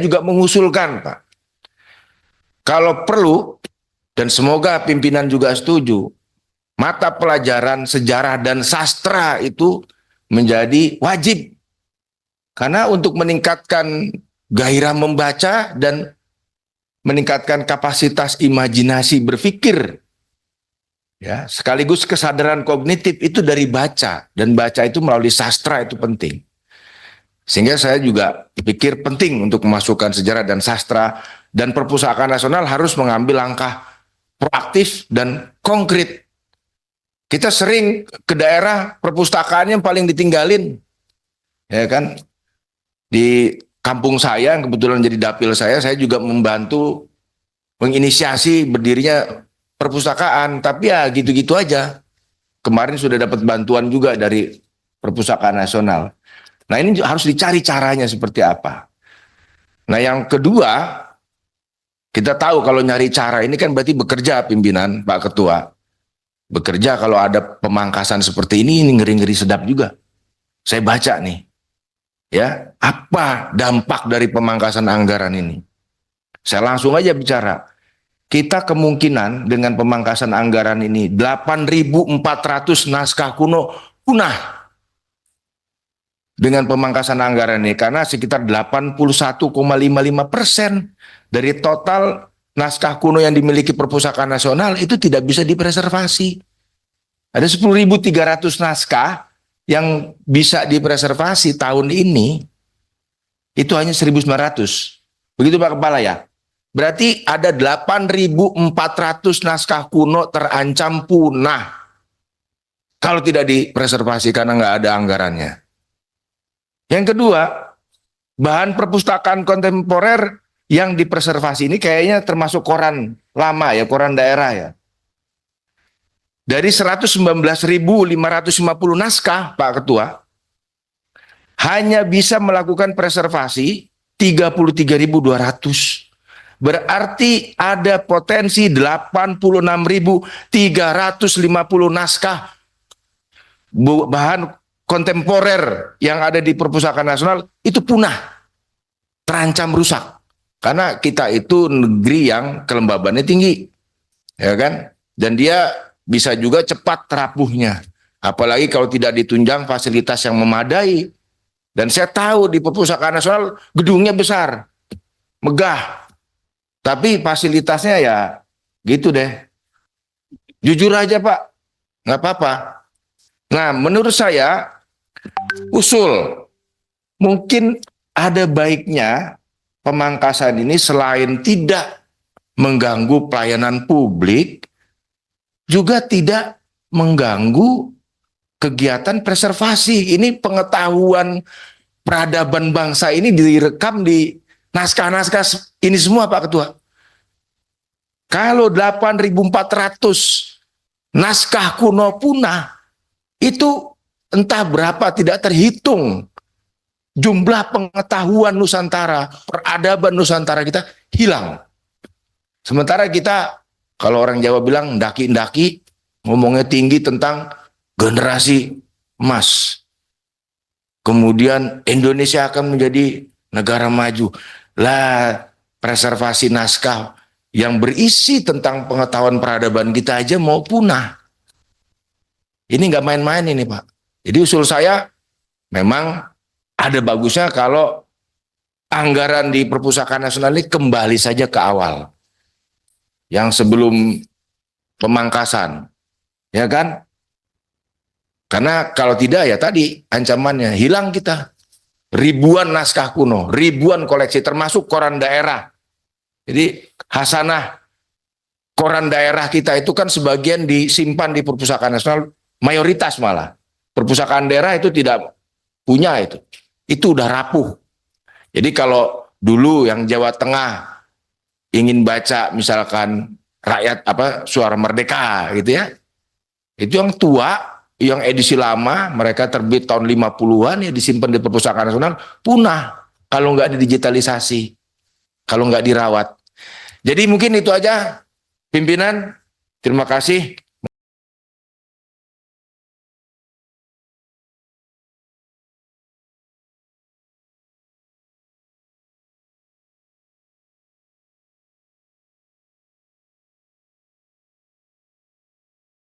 juga mengusulkan, Pak, kalau perlu, dan semoga pimpinan juga setuju, mata pelajaran sejarah dan sastra itu menjadi wajib. Karena untuk meningkatkan gairah membaca dan meningkatkan kapasitas imajinasi berpikir, ya, sekaligus kesadaran kognitif itu dari baca, dan baca itu melalui sastra itu penting. Sehingga saya juga pikir penting untuk memasukkan sejarah dan sastra, dan Perpustakaan Nasional harus mengambil langkah proaktif dan konkret. Kita sering ke daerah, perpustakaannya yang paling ditinggalin, ya kan? Di kampung saya, yang kebetulan jadi dapil saya juga membantu menginisiasi berdirinya perpustakaan, tapi ya gitu-gitu aja. Kemarin sudah dapat bantuan juga dari Perpustakaan Nasional. Nah, ini harus dicari caranya seperti apa. Nah, yang kedua, kita tahu kalau nyari cara ini kan berarti bekerja, pimpinan, Pak Ketua. Bekerja. Kalau ada pemangkasan seperti ini ngeri-ngeri sedap juga. Saya baca nih, ya, apa dampak dari pemangkasan anggaran ini. Saya langsung aja bicara. Kita kemungkinan dengan pemangkasan anggaran ini 8.400 naskah kuno punah dengan pemangkasan anggaran ini, karena sekitar 81,55% dari total naskah kuno yang dimiliki Perpustakaan Nasional itu tidak bisa dipreservasi. Ada 10.300 naskah yang bisa dipreservasi tahun ini, itu hanya 1.900. Begitu Pak Kepala ya? Berarti ada 8.400 naskah kuno terancam punah kalau tidak dipreservasi karena nggak ada anggarannya. Yang kedua, bahan perpustakaan kontemporer yang dipreservasi ini kayaknya termasuk koran lama ya, koran daerah ya. Dari 119.550 naskah, Pak Ketua, hanya bisa melakukan preservasi 33.200. Berarti ada potensi 86.350 naskah bahan kontemporer yang ada di Perpustakaan Nasional itu punah, terancam rusak. Karena kita itu negeri yang kelembabannya tinggi, ya kan? Dan dia bisa juga cepat rapuhnya. Apalagi kalau tidak ditunjang fasilitas yang memadai. Dan saya tahu di Perpustakaan Nasional gedungnya besar, megah, tapi fasilitasnya ya gitu deh. Jujur aja Pak, nggak apa-apa. Nah, menurut saya usul mungkin ada baiknya pemangkasan ini selain tidak mengganggu pelayanan publik, juga tidak mengganggu kegiatan preservasi. Ini pengetahuan peradaban bangsa ini direkam di naskah-naskah ini semua Pak Ketua. Kalau 8.400 naskah kuno punah, itu entah berapa tidak terhitung jumlah pengetahuan Nusantara, peradaban Nusantara kita hilang. Sementara kita, kalau orang Jawa bilang ndaki-ndaki, ngomongnya tinggi tentang generasi emas. Kemudian Indonesia akan menjadi negara maju. Lah, preservasi naskah yang berisi tentang pengetahuan peradaban kita aja mau punah. Ini nggak main-main ini Pak. Jadi usul saya memang ada bagusnya kalau anggaran di Perpustakaan Nasional ini kembali saja ke awal. Yang sebelum pemangkasan. Ya kan? Karena kalau tidak ya tadi ancamannya hilang kita. Ribuan naskah kuno, ribuan koleksi termasuk koran daerah. Jadi hasanah koran daerah kita itu kan sebagian disimpan di Perpustakaan Nasional, mayoritas malah. Perpustakaan daerah itu tidak punya itu. Itu udah rapuh. Jadi kalau dulu yang Jawa Tengah ingin baca misalkan rakyat Suara Merdeka gitu ya. Itu yang tua, yang edisi lama, mereka terbit tahun 50-an ya disimpan di Perpustakaan Nasional, punah kalau nggak didigitalisasi, kalau nggak dirawat. Jadi mungkin itu aja pimpinan, terima kasih.